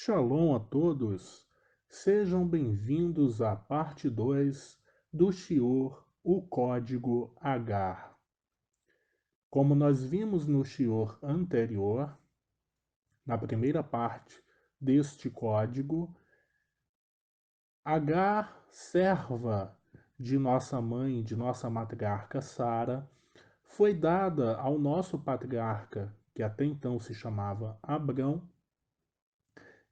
Shalom a todos, sejam bem-vindos à parte 2 do Shiur, o código Agar. Como nós vimos no Shiur anterior, na primeira parte deste código, Agar, serva de nossa mãe, de nossa matriarca Sara, foi dada ao nosso patriarca, que até então se chamava Abrão,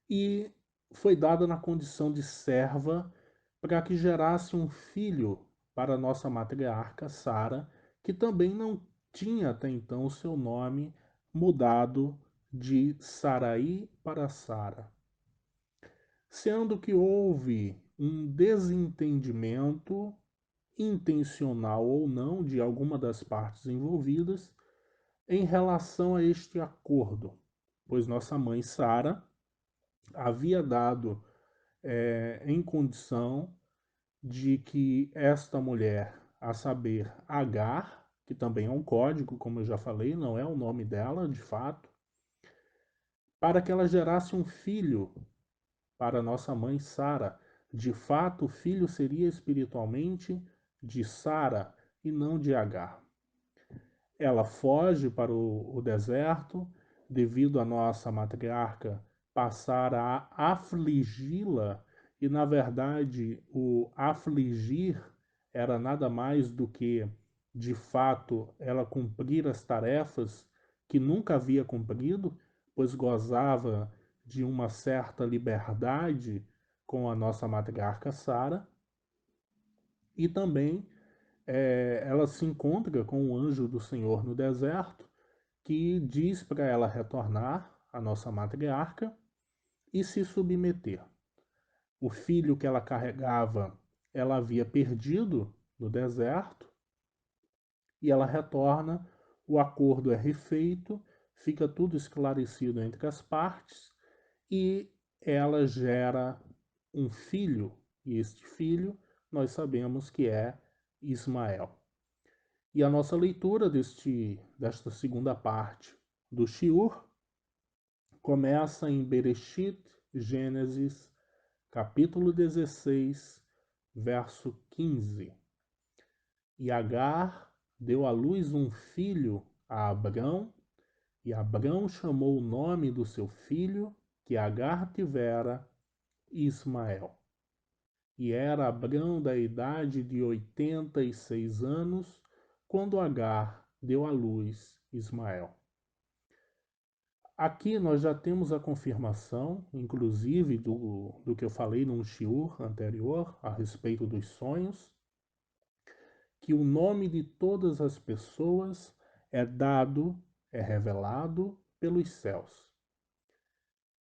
e foi dada na condição de serva para que gerasse um filho para nossa matriarca Sara, que também não tinha até então o seu nome mudado de Sarai para Sara. Sendo que houve um desentendimento, intencional ou não, de alguma das partes envolvidas em relação a este acordo, pois nossa mãe Sara havia dado em condição de que esta mulher, a saber, Agar, que também é um código, como eu já falei, não é o nome dela de fato, para que ela gerasse um filho para nossa mãe Sara. De fato, o filho seria espiritualmente de Sara e não de Agar. Ela foge para o deserto devido a nossa matriarca passar a afligi-la, e na verdade o afligir era nada mais do que, de fato, ela cumprir as tarefas que nunca havia cumprido, pois gozava de uma certa liberdade com a nossa matriarca Sara, e também ela se encontra com o anjo do Senhor no deserto, que diz para ela retornar à nossa matriarca e se submeter. O filho que ela carregava, ela havia perdido no deserto, e ela retorna, o acordo é refeito, fica tudo esclarecido entre as partes, e ela gera um filho, e este filho nós sabemos que é Ismael. E a nossa leitura desta segunda parte do Shiur começa em Bereshit, Gênesis, capítulo 16, verso 15. E Agar deu à luz um filho a Abrão, e Abrão chamou o nome do seu filho, que Agar tivera, Ismael. E era Abrão da idade de 86 anos, quando Agar deu à luz Ismael. Aqui nós já temos a confirmação, inclusive, do que eu falei num shiur anterior, a respeito dos sonhos, que o nome de todas as pessoas é dado, é revelado pelos céus.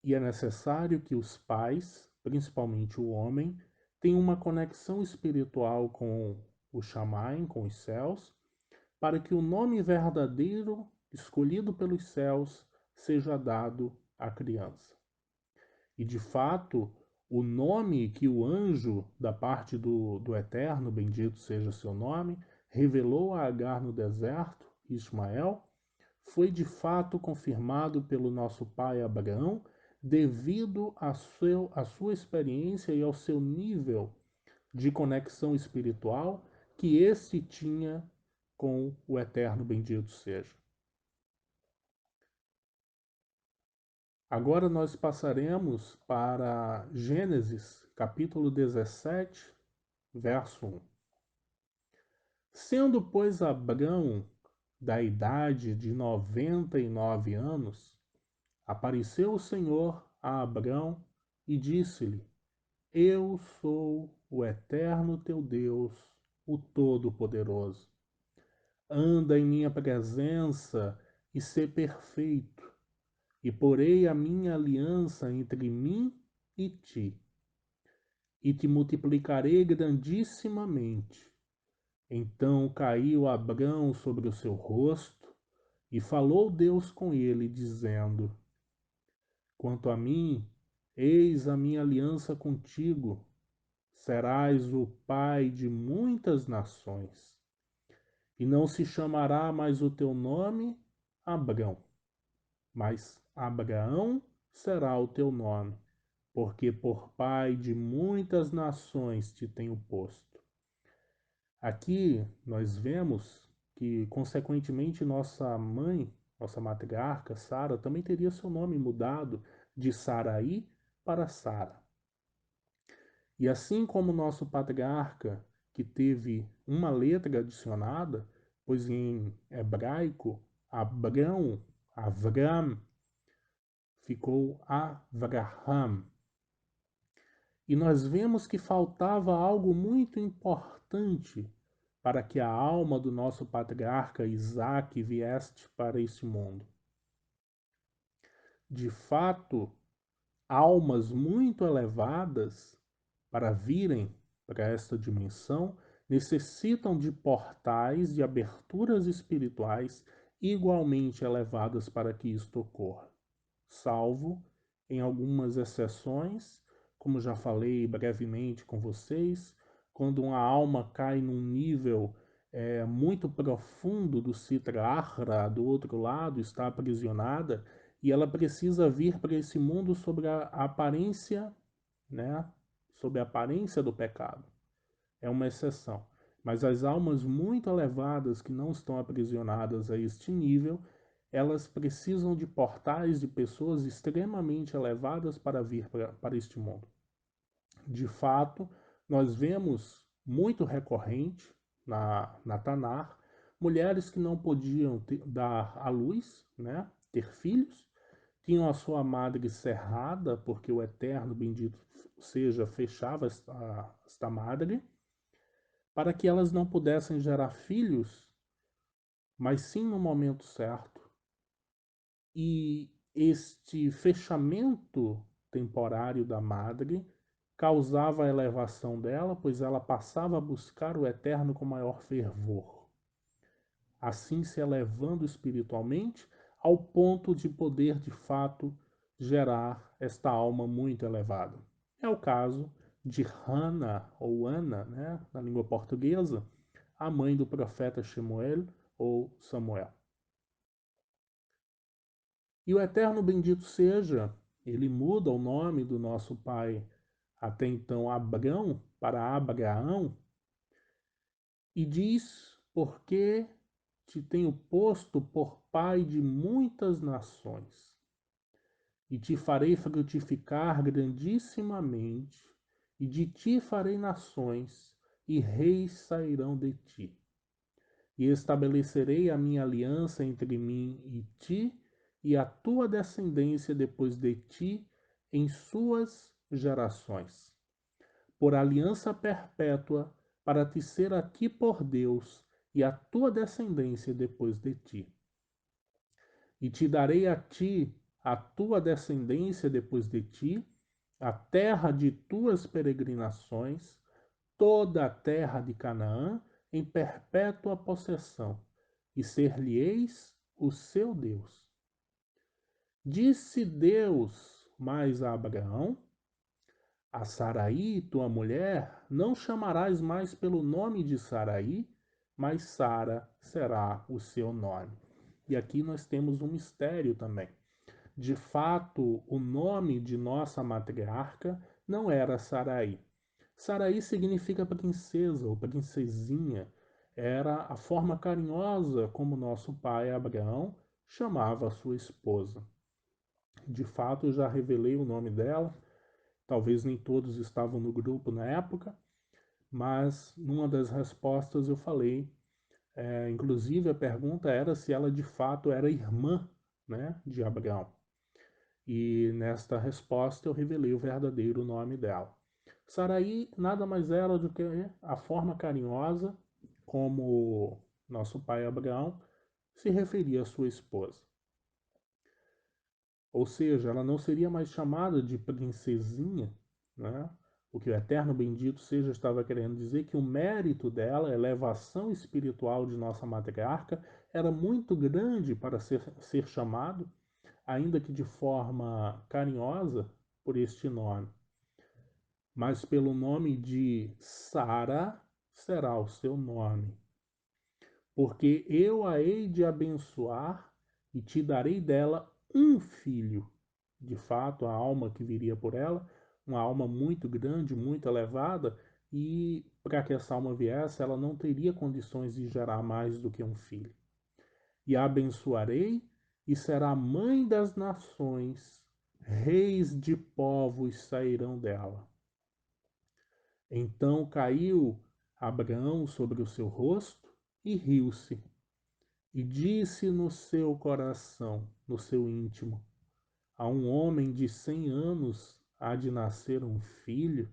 E é necessário que os pais, principalmente o homem, tenham uma conexão espiritual com o Shammai, com os céus, para que o nome verdadeiro escolhido pelos céus seja dado à criança. E de fato, o nome que o anjo da parte do Eterno, bendito seja seu nome, revelou a Agar no deserto, Ismael, foi de fato confirmado pelo nosso pai Abraão, devido à sua experiência e ao seu nível de conexão espiritual que este tinha com o Eterno, bendito seja. Agora nós passaremos para Gênesis, capítulo 17, verso 1. Sendo, pois, Abrão da idade de 99 anos, apareceu o Senhor a Abrão e disse-lhe: Eu sou o Eterno teu Deus, o Todo-Poderoso. Anda em minha presença e sê perfeito, e porei a minha aliança entre mim e ti, e te multiplicarei grandissimamente. Então caiu Abrão sobre o seu rosto, e falou Deus com ele, dizendo: Quanto a mim, eis a minha aliança contigo, serás o pai de muitas nações, e não se chamará mais o teu nome Abrão, mas Abraão será o teu nome, porque por pai de muitas nações te tenho posto. Aqui nós vemos que, consequentemente, nossa mãe, nossa matriarca, Sara, também teria seu nome mudado de Saraí para Sara. E assim como nosso patriarca, que teve uma letra adicionada, pois em hebraico, Abrão, Avram, ficou Avraham. E nós vemos que faltava algo muito importante para que a alma do nosso patriarca Isaac viesse para este mundo. De fato, almas muito elevadas, para virem para esta dimensão, necessitam de portais, de aberturas espirituais igualmente elevadas para que isto ocorra, salvo em algumas exceções, como já falei brevemente com vocês, quando uma alma cai num nível muito profundo do Sitra Ahra, do outro lado, está aprisionada, e ela precisa vir para esse mundo sobre a aparência, né, sob a aparência do pecado. É uma exceção. Mas as almas muito elevadas que não estão aprisionadas a este nível, elas precisam de portais de pessoas extremamente elevadas para vir para este mundo. De fato, nós vemos muito recorrente na Tanar mulheres que não podiam dar à luz, né, ter filhos, tinham a sua madre cerrada, porque o Eterno, bendito seja, fechava esta madre, para que elas não pudessem gerar filhos, mas sim no momento certo. E este fechamento temporário da madre causava a elevação dela, pois ela passava a buscar o Eterno com maior fervor, assim se elevando espiritualmente ao ponto de poder de fato gerar esta alma muito elevada. É o caso de Hana ou Ana, né, na língua portuguesa, a mãe do profeta Shemuel ou Samuel. E o Eterno bendito seja, ele muda o nome do nosso pai até então Abrão para Abraão e diz: porque te tenho posto por pai de muitas nações, e te farei frutificar grandissimamente, e de ti farei nações, e reis sairão de ti. E estabelecerei a minha aliança entre mim e ti, e a tua descendência depois de ti, em suas gerações, por aliança perpétua, para te ser aqui por Deus, e a tua descendência depois de ti. E te darei a ti, a tua descendência depois de ti, a terra de tuas peregrinações, toda a terra de Canaã, em perpétua possessão, e ser-lhe-eis o seu Deus. Disse Deus mais a Abraão: a Saraí, tua mulher, não chamarás mais pelo nome de Saraí, mas Sara será o seu nome. E aqui nós temos um mistério também. De fato, o nome de nossa matriarca não era Saraí. Saraí significa princesa ou princesinha. Era a forma carinhosa como nosso pai Abraão chamava a sua esposa. De fato, eu já revelei o nome dela. Talvez nem todos estavam no grupo na época, mas numa das respostas eu falei, inclusive a pergunta era se ela de fato era irmã, né, de Abraão. E nesta resposta eu revelei o verdadeiro nome dela. Saraí nada mais era do que a forma carinhosa como nosso pai Abraão se referia à sua esposa. Ou seja, ela não seria mais chamada de princesinha, né? O que o Eterno Bendito seja estava querendo dizer que o mérito dela, a elevação espiritual de nossa matriarca, era muito grande para ser chamado, ainda que de forma carinhosa, por este nome. Mas pelo nome de Sara será o seu nome. Porque eu a hei de abençoar e te darei dela um filho. De fato, a alma que viria por ela, uma alma muito grande, muito elevada, e para que essa alma viesse, ela não teria condições de gerar mais do que um filho. E a abençoarei, e será mãe das nações, reis de povos sairão dela. Então caiu Abraão sobre o seu rosto e riu-se, e disse no seu coração, no seu íntimo: a um homem de 100 anos há de nascer um filho,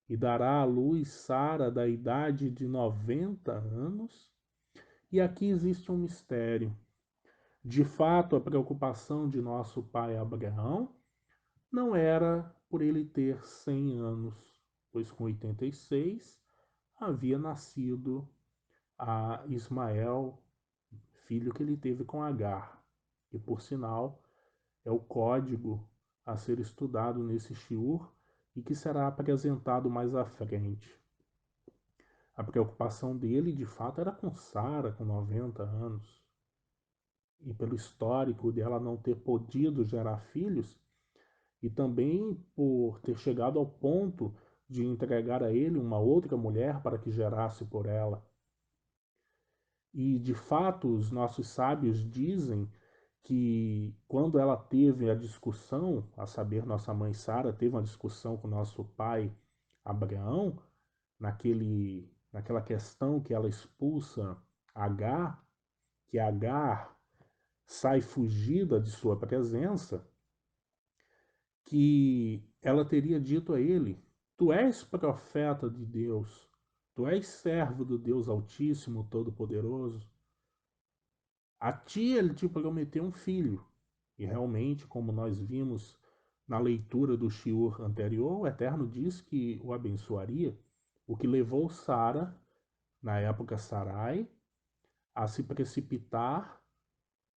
e dará à luz Sara da idade de 90 anos? E aqui existe um mistério. De fato, a preocupação de nosso pai Abraão não era por ele ter 100 anos, pois com 86 havia nascido a Ismael, filho que ele teve com Agar, e por sinal é o código a ser estudado nesse shiur e que será apresentado mais à frente. A preocupação dele, de fato, era com Sara, com 90 anos. E pelo histórico dela não ter podido gerar filhos, e também por ter chegado ao ponto de entregar a ele uma outra mulher para que gerasse por ela. E de fato, os nossos sábios dizem que quando ela teve a discussão, a saber, nossa mãe Sara teve uma discussão com nosso pai Abraão, naquela questão que ela expulsa Agar, que Agar sai fugida de sua presença, que ela teria dito a ele: tu és profeta de Deus, tu és servo do Deus Altíssimo, Todo-Poderoso. A ti ele te prometeu um filho. E realmente, como nós vimos na leitura do shiur anterior, o Eterno diz que o abençoaria, o que levou Sara, na época Sarai, a se precipitar,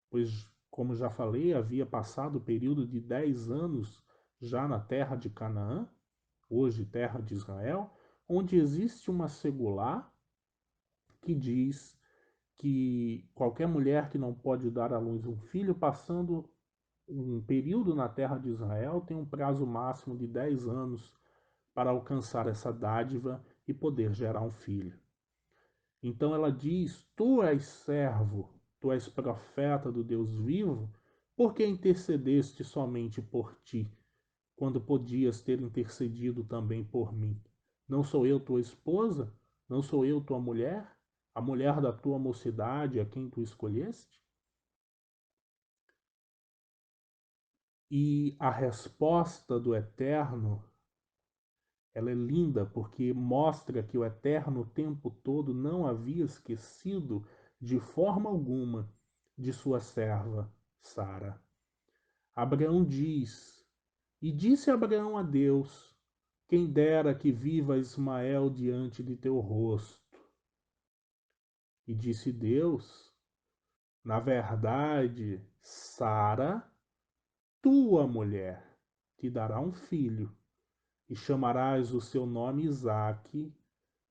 pois, como já falei, havia passado o período de 10 anos já na terra de Canaã, hoje terra de Israel, onde existe uma segulá que diz que qualquer mulher que não pode dar à luz um filho, passando um período na terra de Israel, tem um prazo máximo de 10 anos para alcançar essa dádiva e poder gerar um filho. Então ela diz: tu és servo, tu és profeta do Deus vivo, por que intercedeste somente por ti, quando podias ter intercedido também por mim? Não sou eu tua esposa? Não sou eu tua mulher? A mulher da tua mocidade, a quem tu escolheste? E a resposta do Eterno, ela é linda porque mostra que o Eterno o tempo todo não havia esquecido de forma alguma de sua serva Sara. Abraão diz: e disse Abraão a Deus: quem dera que viva Ismael diante de teu rosto. E disse Deus: na verdade, Sara, tua mulher, te dará um filho, e chamarás o seu nome Isaque,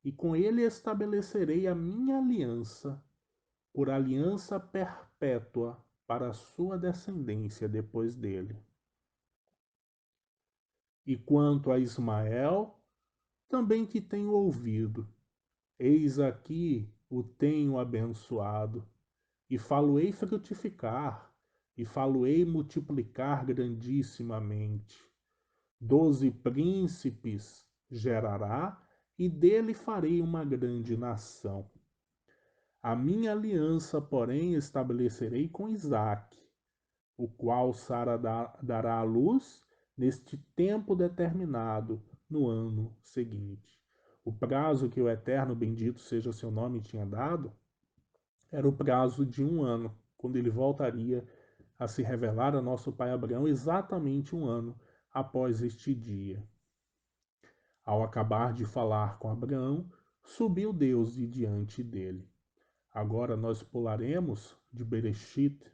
e com ele estabelecerei a minha aliança, por aliança perpétua para a sua descendência depois dele. E quanto a Ismael, também te tenho ouvido. Eis aqui o tenho abençoado, e falo-ei frutificar, e falo-ei multiplicar grandissimamente. 12 príncipes gerará, e dele farei uma grande nação. A minha aliança, porém, estabelecerei com Isaque, o qual Sara dará à luz neste tempo determinado, no ano seguinte. O prazo que o Eterno, bendito seja seu nome, tinha dado era o prazo de 1 ano, quando ele voltaria a se revelar a nosso pai Abraão exatamente 1 ano após este dia. Ao acabar de falar com Abraão, subiu Deus de diante dele. Agora nós pularemos de Bereshit,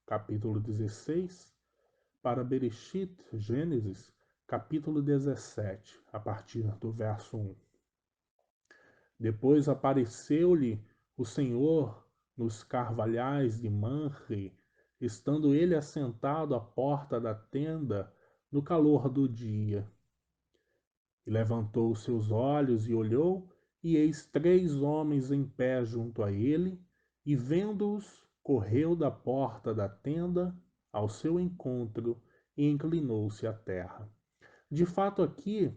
capítulo 16, para Bereshit, Gênesis, capítulo 17, a partir do verso 1. Depois apareceu-lhe o Senhor nos carvalhais de Manre, estando ele assentado à porta da tenda no calor do dia. E levantou os seus olhos e olhou, e eis 3 homens em pé junto a ele, e vendo-os, correu da porta da tenda ao seu encontro e inclinou-se à terra. De fato, aqui,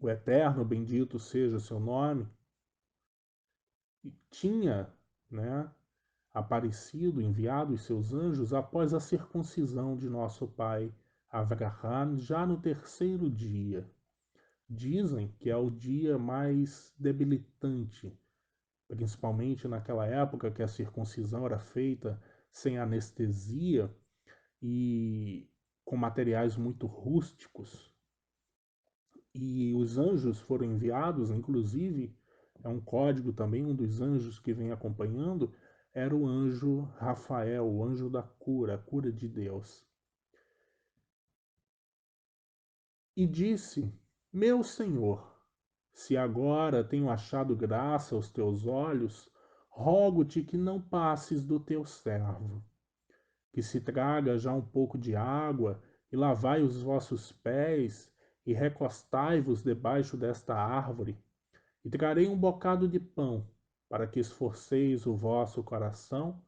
o Eterno, bendito seja o seu nome, tinha, né, aparecido, enviado os seus anjos após a circuncisão de nosso pai Avraham, já no terceiro dia. Dizem que é o dia mais debilitante, principalmente naquela época que a circuncisão era feita sem anestesia e com materiais muito rústicos. E os anjos foram enviados, inclusive, é um código também, um dos anjos que vem acompanhando, era o anjo Rafael, o anjo da cura, a cura de Deus. E disse: Meu Senhor, se agora tenho achado graça aos teus olhos, rogo-te que não passes do teu servo, que se traga já um pouco de água, e lavai os vossos pés, e recostai-vos debaixo desta árvore, e trarei um bocado de pão, para que esforceis o vosso coração,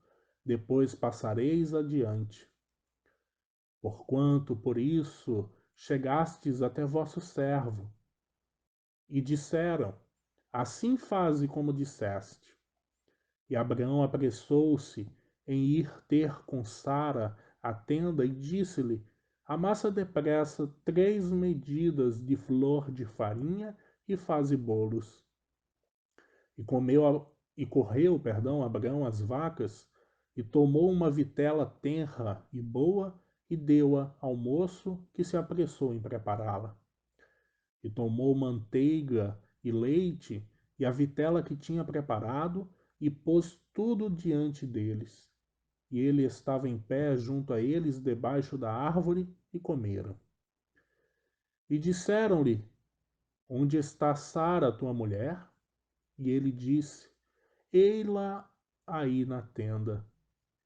depois passareis adiante. Porquanto por isso chegastes até vosso servo, e disseram: Assim faze como disseste. E Abraão apressou-se em ir ter com Sara à tenda e disse-lhe: Amassa depressa 3 medidas de flor de farinha e faze bolos. E correu, Abraão as vacas e tomou uma vitela tenra e boa e deu-a ao moço que se apressou em prepará-la. E tomou manteiga e leite e a vitela que tinha preparado e pôs tudo diante deles. E ele estava em pé junto a eles debaixo da árvore e comeram. E disseram-lhe: Onde está Sara, tua mulher? E ele disse: Ei-la aí na tenda.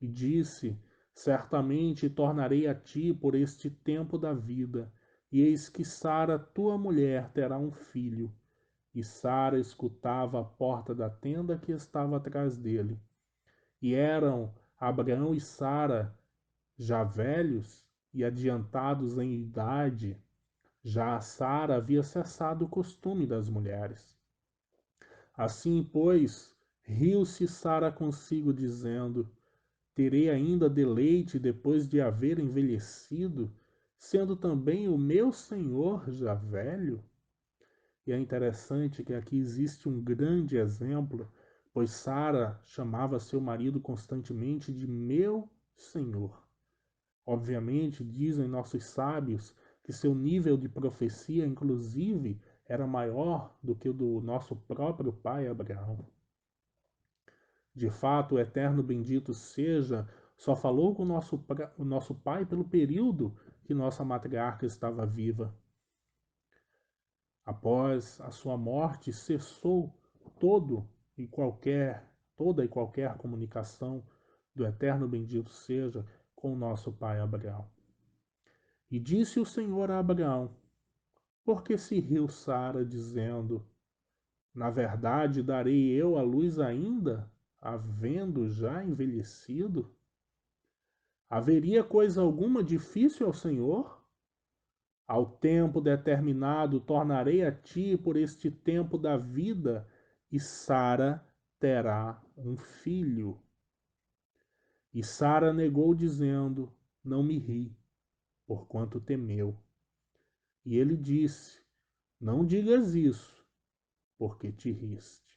E disse: Certamente tornarei a ti por este tempo da vida, e eis que Sara, tua mulher, terá um filho. E Sara escutava a porta da tenda que estava atrás dele. E eram Abraão e Sara já velhos e adiantados em idade. Já Sara havia cessado o costume das mulheres. Assim, pois, riu-se Sara consigo, dizendo: Terei ainda deleite depois de haver envelhecido, sendo também o meu senhor já velho? E é interessante que aqui existe um grande exemplo, pois Sara chamava seu marido constantemente de meu senhor. Obviamente, dizem nossos sábios que seu nível de profecia, inclusive, era maior do que o do nosso próprio pai Abraão. De fato, o eterno bendito seja, só falou com o nosso pai pelo período que nossa matriarca estava viva. Após a sua morte, cessou todo e qualquer, toda e qualquer comunicação do eterno bendito seja com o nosso pai Abraão. E disse o Senhor a Abraão: Por que se riu Sara, dizendo: Na verdade, darei eu a luz ainda, havendo já envelhecido? Haveria coisa alguma difícil ao Senhor? Ao tempo determinado tornarei a ti por este tempo da vida, e Sara terá um filho. E Sara negou, dizendo: Não me ri, porquanto temeu. E ele disse: Não digas isso, porque te riste.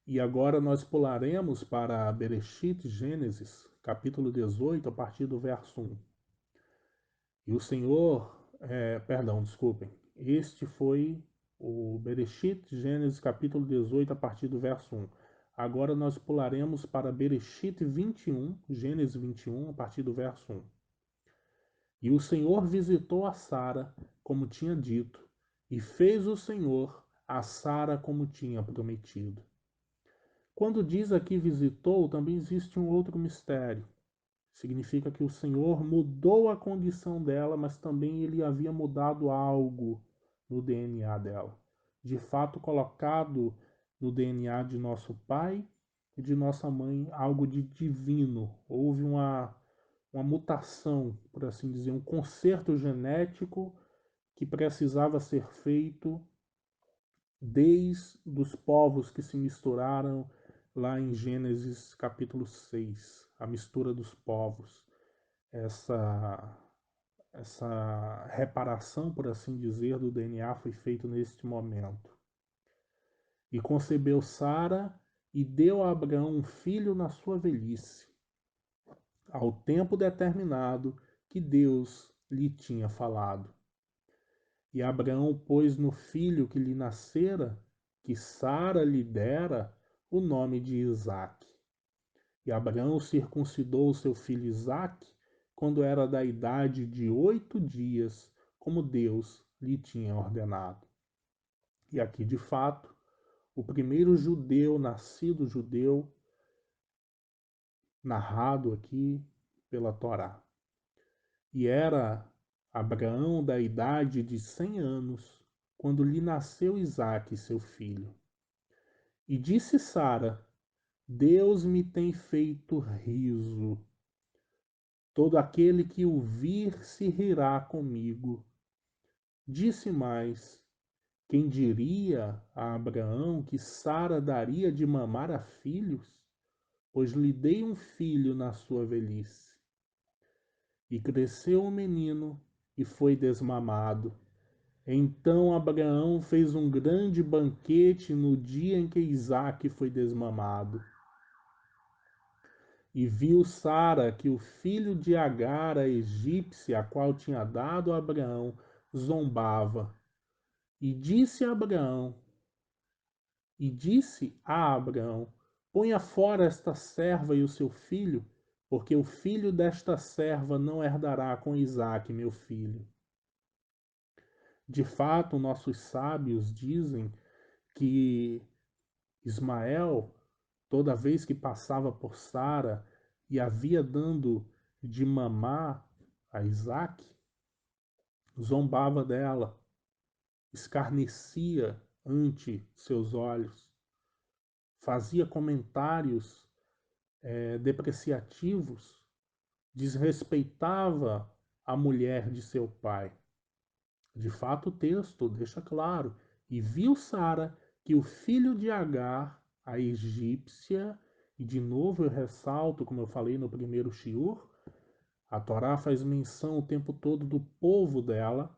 E agora nós pularemos para Bereshit, Gênesis, capítulo 18, a partir do verso 1. E o Senhor, perdão, desculpem, este foi o Bereshit, Gênesis capítulo 18, a partir do verso 1. Agora nós pularemos para Bereshit 21, Gênesis 21, a partir do verso 1. E o Senhor visitou a Sara, como tinha dito, e fez o Senhor a Sara como tinha prometido. Quando diz aqui visitou, também existe um outro mistério. Significa que o Senhor mudou a condição dela, mas também ele havia mudado algo no DNA dela. De fato, colocado no DNA de nosso pai e de nossa mãe algo de divino. Houve uma mutação, por assim dizer, um conserto genético que precisava ser feito desde os povos que se misturaram lá em Gênesis capítulo 6, a mistura dos povos, essa essa reparação, por assim dizer, do DNA foi feita neste momento. E concebeu Sara e deu a Abraão um filho na sua velhice, ao tempo determinado que Deus lhe tinha falado. E Abraão pôs no filho que lhe nascera, que Sara lhe dera, o nome de Isaque. E Abraão circuncidou seu filho Isaque quando era da idade de 8 dias, como Deus lhe tinha ordenado. E aqui, de fato, o primeiro judeu, nascido judeu, narrado aqui pela Torá. E era Abraão da idade de 100 anos, quando lhe nasceu Isaque, seu filho. E disse Sara: Deus me tem feito riso. Todo aquele que o vir se rirá comigo. Disse mais: quem diria a Abraão que Sara daria de mamar a filhos? Pois lhe dei um filho na sua velhice. E cresceu o menino e foi desmamado. Então Abraão fez um grande banquete no dia em que Isaque foi desmamado. E viu Sara que o filho de Agar, a egípcia, a qual tinha dado a Abraão, zombava. E disse a Abraão, ponha fora esta serva e o seu filho, porque o filho desta serva não herdará com Isaque, meu filho. De fato, nossos sábios dizem que Ismael, toda vez que passava por Sara e havia dando de mamar a Isaque, zombava dela, escarnecia ante seus olhos, fazia comentários depreciativos, desrespeitava a mulher de seu pai. De fato, o texto deixa claro. E viu Sara que o filho de Agar, a egípcia, e de novo eu ressalto, como eu falei no primeiro shiur, a Torá faz menção o tempo todo do povo dela,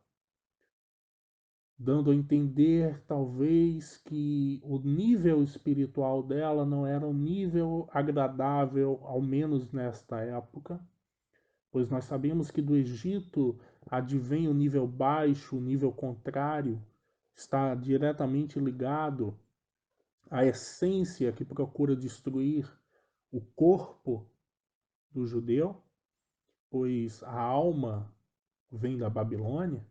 dando a entender talvez que o nível espiritual dela não era um nível agradável, ao menos nesta época, pois nós sabemos que do Egito advém o nível baixo, o nível contrário, está diretamente ligado à essência que procura destruir o corpo do judeu, pois a alma vem da Babilônia,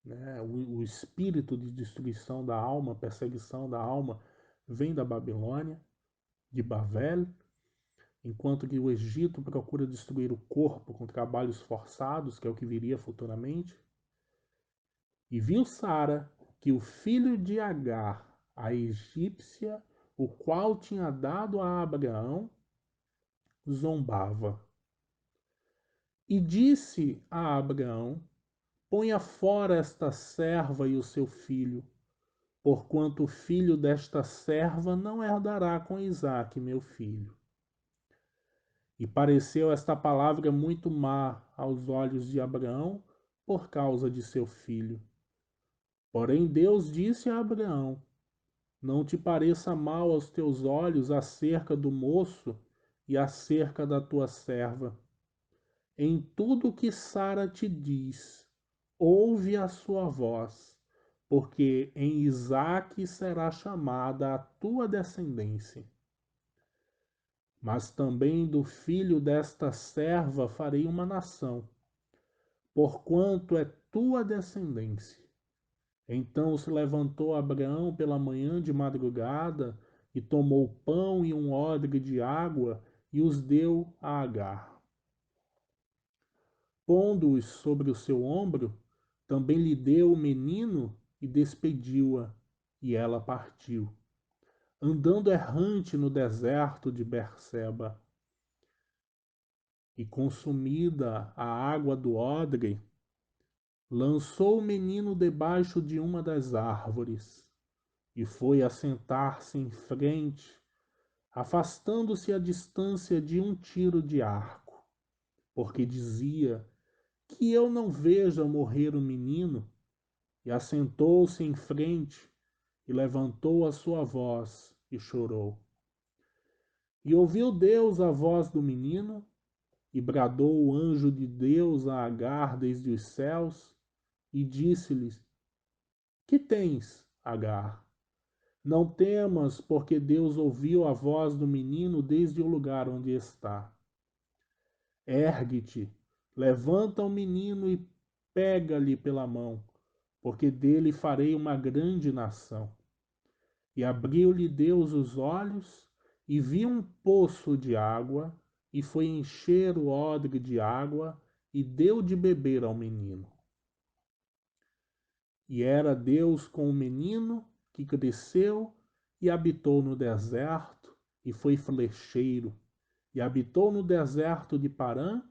né? O espírito de destruição da alma, perseguição da alma, vem da Babilônia, de Babel, enquanto que o Egito procura destruir o corpo com trabalhos forçados, que é o que viria futuramente. E viu Sara que o filho de Agar, a egípcia, o qual tinha dado a Abraão, zombava. E disse a Abraão: ponha fora esta serva e o seu filho, porquanto o filho desta serva não herdará com Isaque, meu filho. E pareceu esta palavra muito má aos olhos de Abraão por causa de seu filho. Porém Deus disse a Abraão: não te pareça mal aos teus olhos acerca do moço e acerca da tua serva. Em tudo que Sara te diz, ouve a sua voz, porque em Isaque será chamada a tua descendência. Mas também do filho desta serva farei uma nação, porquanto é tua descendência. Então se levantou Abraão pela manhã de madrugada, e tomou pão e um odre de água, e os deu a Agar. Pondo-os sobre o seu ombro, também lhe deu o menino e despediu-a, e ela partiu, andando errante no deserto de Berseba. E consumida a água do odre, lançou o menino debaixo de uma das árvores e foi assentar-se em frente, afastando-se a distância de um tiro de arco, porque dizia: que eu não veja morrer o menino. E assentou-se em frente e levantou a sua voz e chorou. E ouviu Deus a voz do menino, e bradou o anjo de Deus a Agar desde os céus, e disse-lhe: que tens, Agar? Não temas, porque Deus ouviu a voz do menino desde o lugar onde está. Ergue-te, levanta o menino e pega-lhe pela mão, porque dele farei uma grande nação. E abriu-lhe Deus os olhos, e viu um poço de água, e foi encher o odre de água, e deu de beber ao menino. E era Deus com o menino, que cresceu e habitou no deserto, e foi flecheiro, e habitou no deserto de Parã,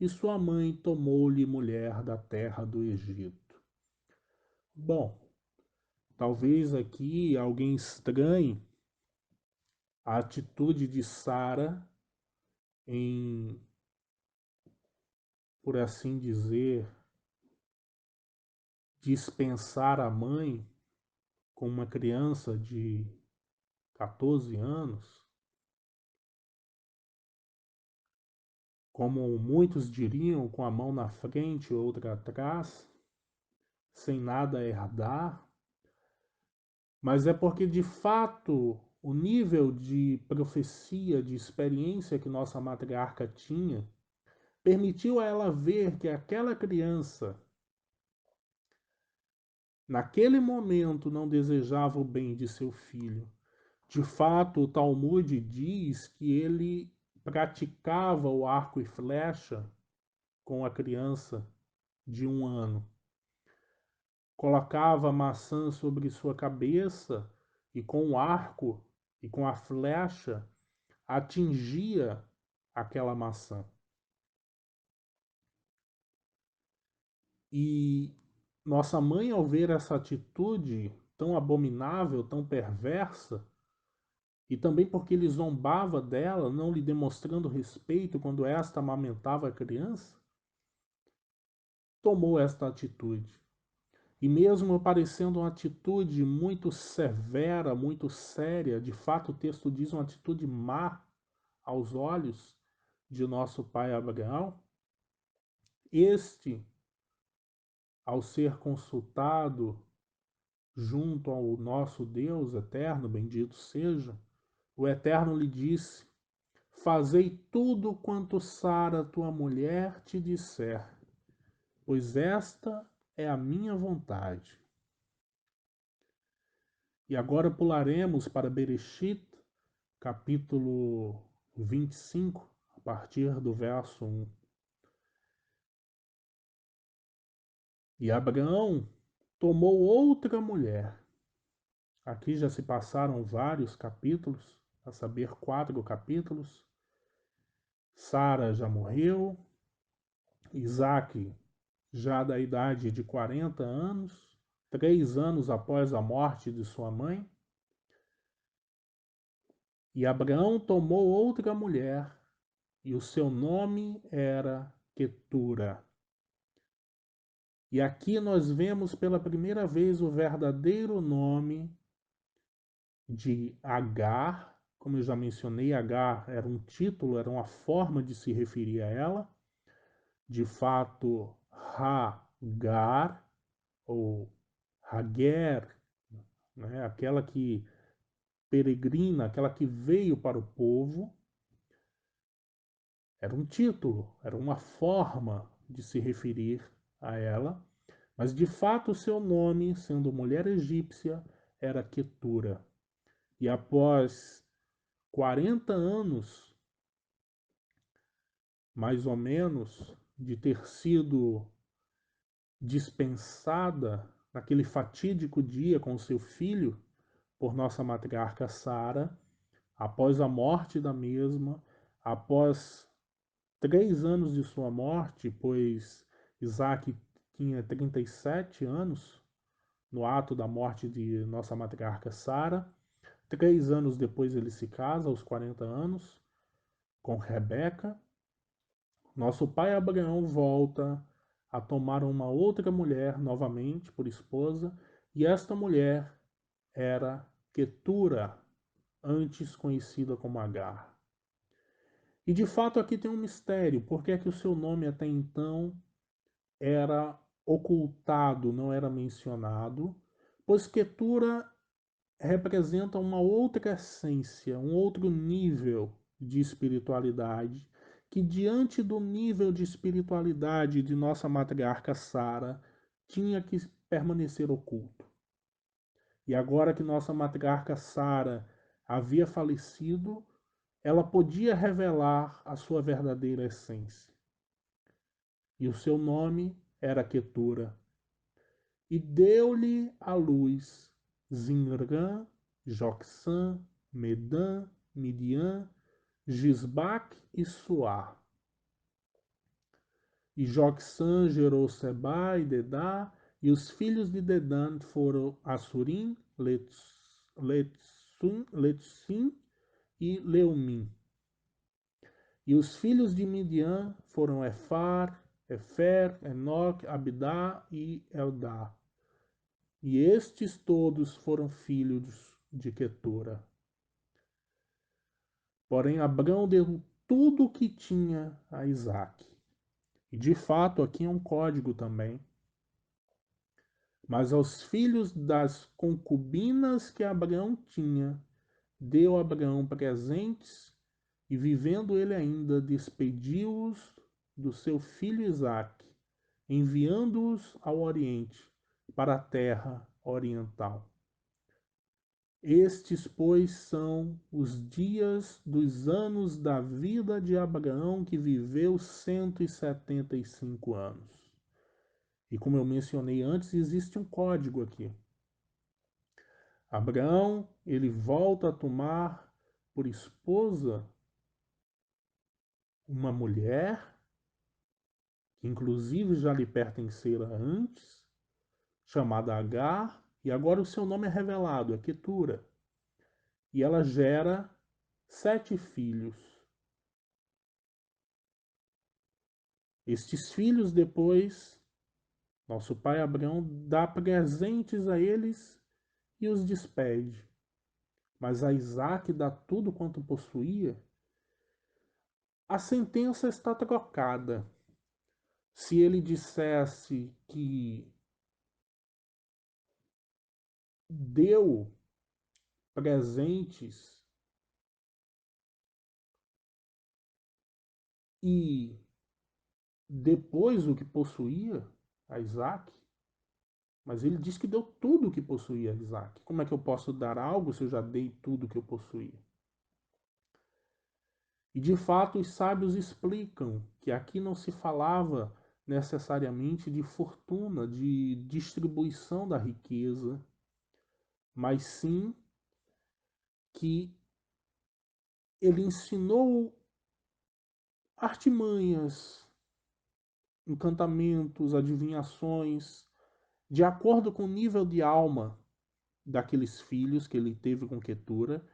e sua mãe tomou-lhe mulher da terra do Egito. Bom, talvez aqui alguém estranhe a atitude de Sara em, por assim dizer, dispensar a mãe com uma criança de 14 anos, como muitos diriam, com a mão na frente e outra atrás, sem nada a herdar, mas é porque de fato o nível de profecia, de experiência que nossa matriarca tinha, permitiu a ela ver que aquela criança, naquele momento, não desejava o bem de seu filho. De fato, o Talmud diz que ele praticava o arco e flecha com a criança de 1 ano. Colocava a maçã sobre sua cabeça e com o arco e com a flecha atingia aquela maçã. E nossa mãe, ao ver essa atitude tão abominável, tão perversa, e também porque ele zombava dela, não lhe demonstrando respeito quando esta amamentava a criança, tomou esta atitude. E mesmo parecendo uma atitude muito severa, muito séria, de fato o texto diz uma atitude má aos olhos de nosso pai Abraão, este, ao ser consultado junto ao nosso Deus eterno, bendito seja, o Eterno lhe disse: fazei tudo quanto Sara, tua mulher, te disser, pois esta é a minha vontade. E agora pularemos para Bereshit, capítulo 25, a partir do verso 1. E Abraão tomou outra mulher. Aqui já se passaram vários capítulos, a saber, 4 capítulos. Sara já morreu, Isaac já da idade de 40 anos, 3 anos após a morte de sua mãe. E Abraão tomou outra mulher, e o seu nome era Quetura. E aqui nós vemos pela primeira vez o verdadeiro nome de Agar. Como eu já mencionei, Agar era um título, era uma forma de se referir a ela. De fato, Hagar, ou Hager, né? Aquela que peregrina, aquela que veio para o povo, era um título, era uma forma de se referir a ela, mas de fato o seu nome, sendo mulher egípcia, era Quetura. E após 40 anos, mais ou menos, de ter sido dispensada naquele fatídico dia com seu filho, por nossa matriarca Sara, após a morte da mesma, após 3 anos de sua morte, pois Isaac tinha 37 anos no ato da morte de nossa matriarca Sara. 3 anos depois ele se casa, aos 40 anos, com Rebeca. Nosso pai Abraão volta a tomar uma outra mulher novamente por esposa, e esta mulher era Quetura, antes conhecida como Agar. E de fato aqui tem um mistério, porque é que o seu nome até então era ocultado, não era mencionado, pois Quetura representa uma outra essência, um outro nível de espiritualidade, que diante do nível de espiritualidade de nossa matriarca Sara, tinha que permanecer oculto. E agora que nossa matriarca Sara havia falecido, ela podia revelar a sua verdadeira essência. E o seu nome era Quetura. E deu-lhe a luz Zinrã, Joxã, Medã, Midian, Gisbaque e Suá. E Joxã gerou Sebá e Dedá, e os filhos de Dedã foram Assurim, Letsim e Leumim. E os filhos de Midian foram Efar, Efer, Enoque, Abidá e Eldá. E estes todos foram filhos de Quetura. Porém, Abrão deu tudo o que tinha a Isaac. E de fato, aqui é um código também. Mas aos filhos das concubinas que Abraão tinha, deu Abraão presentes, e vivendo ele ainda, despediu-os do seu filho Isaque, enviando-os ao Oriente, para a terra oriental. Estes, pois, são os dias dos anos da vida de Abraão, que viveu 175 anos. E como eu mencionei antes, existe um código aqui. Abraão, ele volta a tomar por esposa uma mulher, que inclusive já lhe pertencera antes, chamada Agar, e agora o seu nome é revelado, é Quetura. E ela gera 7 filhos. Estes filhos depois, nosso pai Abraão dá presentes a eles e os despede. Mas a Isaac dá tudo quanto possuía. A sentença está trocada. Se ele dissesse que deu presentes e depois o que possuía a Isaac, mas ele diz que deu tudo o que possuía a Isaac. Como é que eu posso dar algo se eu já dei tudo o que eu possuía? E de fato os sábios explicam que aqui não se falava necessariamente de fortuna, de distribuição da riqueza, mas sim que ele ensinou artimanhas, encantamentos, adivinhações, de acordo com o nível de alma daqueles filhos que ele teve com Quetura,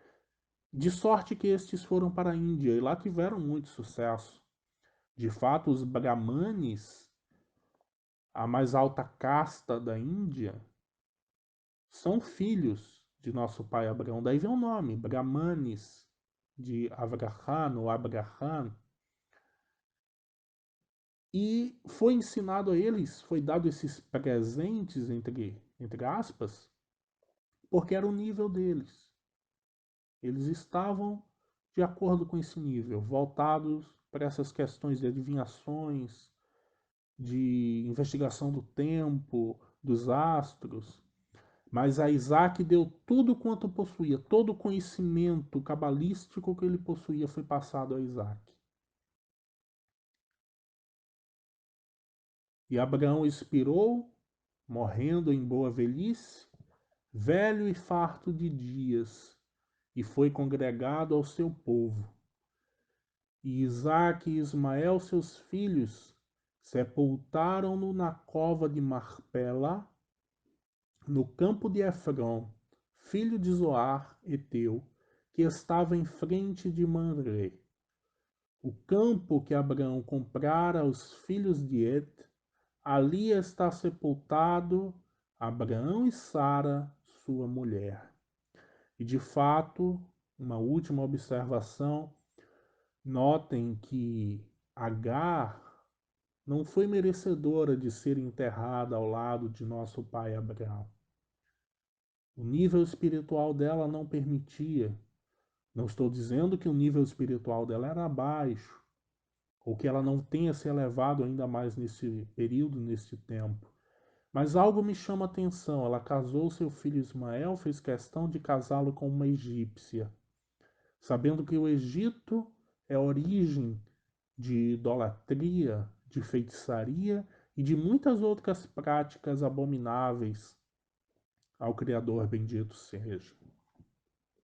de sorte que estes foram para a Índia e lá tiveram muito sucesso. De fato, os brahmanes, a mais alta casta da Índia, são filhos de nosso pai Abraão. Daí vem o nome, Brahmanes, de Avraham ou Abraham. E foi ensinado a eles, foi dado esses presentes, entre aspas, porque era o nível deles. Eles estavam de acordo com esse nível, voltados para essas questões de adivinhações, de investigação do tempo, dos astros. Mas a Isaac deu tudo quanto possuía, todo o conhecimento cabalístico que ele possuía foi passado a Isaac. E Abraão expirou morrendo em boa velhice, velho e farto de dias, e foi congregado ao seu povo. E Isaque e Ismael, seus filhos, sepultaram-no na cova de Marpela, no campo de Efron, filho de Zoar, heteu, que estava em frente de Manré. O campo que Abraão comprara aos filhos de Et, ali está sepultado Abraão e Sara, sua mulher. E de fato, uma última observação, notem que Agar não foi merecedora de ser enterrada ao lado de nosso pai Abraão. O nível espiritual dela não permitia. Não estou dizendo que o nível espiritual dela era baixo, ou que ela não tenha se elevado ainda mais nesse período, nesse tempo. Mas algo me chama a atenção. Ela casou seu filho Ismael, fez questão de casá-lo com uma egípcia, sabendo que o Egito é a origem de idolatria, de feitiçaria e de muitas outras práticas abomináveis ao Criador bendito seja.